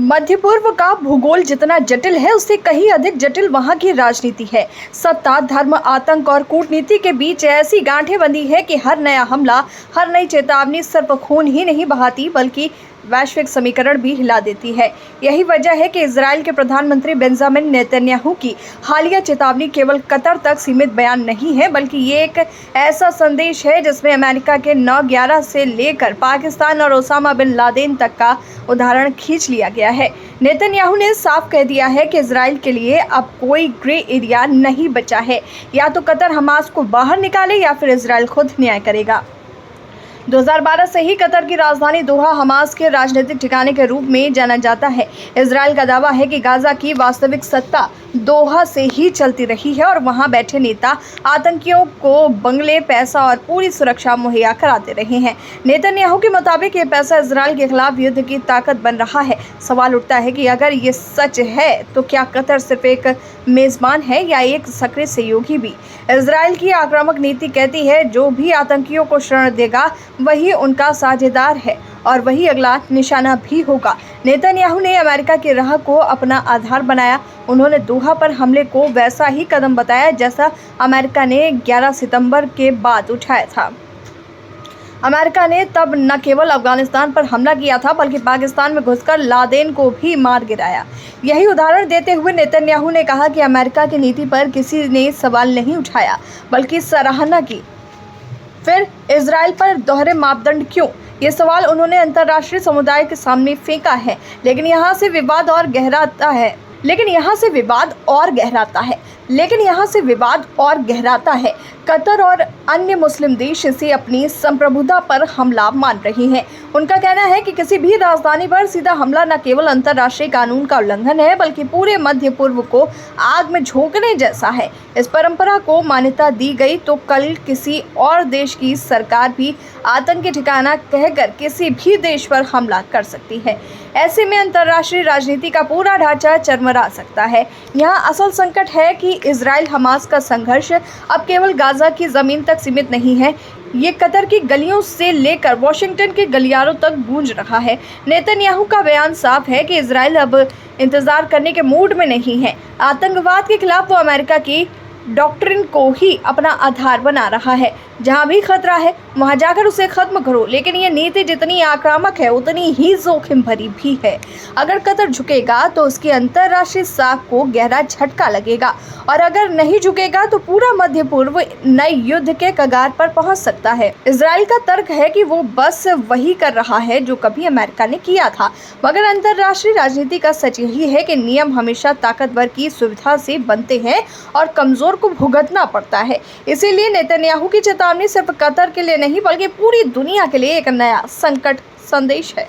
मध्य पूर्व का भूगोल जितना जटिल है उससे कहीं अधिक जटिल वहां की राजनीति है। सत्ता, धर्म, आतंक और कूटनीति के बीच ऐसी गांठें बंधी है कि हर नया हमला, हर नई चेतावनी सिर्फ खून ही नहीं बहाती बल्कि वैश्विक समीकरण भी हिला देती है। यही वजह है कि इजराइल के प्रधानमंत्री बेंजामिन नेतन्याहू की हालिया चेतावनी केवल कतर तक सीमित बयान नहीं है, बल्कि ये एक ऐसा संदेश है जिसमें अमेरिका के 9/11 से लेकर पाकिस्तान और ओसामा बिन लादेन तक का उदाहरण खींच लिया गया है। नेतन्याहू ने साफ कह दिया है कि इजराइल के लिए अब कोई ग्रे एरिया नहीं बचा है। या तो कतर हमास को बाहर निकाले या फिर इजराइल खुद न्याय करेगा। 2012 से ही कतर की राजधानी दोहा हमास के राजनीतिक ठिकाने के रूप में जाना जाता है। इजराइल का दावा है कि गाजा की वास्तविक सत्ता दोहा से ही चलती रही है और वहां बैठे नेता आतंकियों को बंगले, पैसा और पूरी सुरक्षा मुहैया कराते रहे हैं। नेतन्याहू के मुताबिक ये पैसा इजराइल के खिलाफ युद्ध की ताकत बन रहा है। सवाल उठता है कि अगर ये सच है तो क्या कतर सिर्फ एक मेजबान है या एक सक्रिय सहयोगी भी? इजराइल की आक्रामक नीति कहती है जो भी आतंकियों को शरण देगा वही उनका साझेदार है और वही अगला निशाना भी होगा। नेतन्याहू ने अमेरिका की राह को अपना आधार बनाया। उन्होंने दोहा पर हमले को वैसा ही कदम बताया जैसा अमेरिका ने 11 सितंबर के बाद उठाया था। अमेरिका ने तब न केवल अफगानिस्तान पर हमला किया था बल्कि पाकिस्तान में घुसकर लादेन को भी मार गिराया। यही उदाहरण देते हुए नेतन्याहू ने कहा कि अमेरिका की नीति पर किसी ने सवाल नहीं उठाया बल्कि सराहना की। फिर इजराइल पर दोहरे मापदंड क्यों? ये सवाल उन्होंने अंतर्राष्ट्रीय समुदाय के सामने फेंका है। लेकिन यहाँ से विवाद और गहराता है। कतर और अन्य मुस्लिम देश इसे अपनी संप्रभुता पर हमला मान रहे हैं। उनका कहना है कि किसी भी राजधानी पर सीधा हमला न केवल अंतर्राष्ट्रीय कानून का उल्लंघन है बल्कि पूरे मध्य पूर्व को आग में झोंकने जैसा है। इस परंपरा को मान्यता दी गई तो कल किसी और देश की सरकार भी आतंकी ठिकाना कहकर किसी भी देश पर हमला कर सकती है। ऐसे में अंतर्राष्ट्रीय राजनीति का पूरा ढांचा चरमरा सकता है। यहाँ असल संकट है कि इजराइल हमास का संघर्ष अब केवल गाजा की जमीन तक सीमित नहीं है। ये कतर की गलियों से लेकर वॉशिंगटन के गलियारों तक गूंज रहा है। नेतन्याहू का बयान साफ है कि इजराइल अब इंतजार करने के मूड में नहीं है। आतंकवाद के खिलाफ वो अमेरिका की डॉक्ट्रिन को ही अपना आधार बना रहा है। जहां भी खतरा है वहां जाकर उसे खत्म करो। लेकिन ये नीति जितनी आक्रामक है उतनी ही जोखिम भरी भी है। अगर कतर झुकेगा तो उसकी अंतर्राष्ट्रीय साख को गहरा झटका लगेगा और अगर नहीं झुकेगा तो पूरा मध्य पूर्व नए युद्ध के कगार पर पहुंच सकता है। इजराइल का तर्क है कि वो बस वही कर रहा है जो कभी अमेरिका ने किया था, मगर अंतर्राष्ट्रीय राजनीति का सच यही है कि नियम हमेशा ताकतवर की सुविधा से बनते हैं और कमजोर को भुगतना पड़ता है। इसीलिए नेतन्याहू की चेतावनी सिर्फ कतर के लिए नहीं बल्कि पूरी दुनिया के लिए एक नया संकट संदेश है।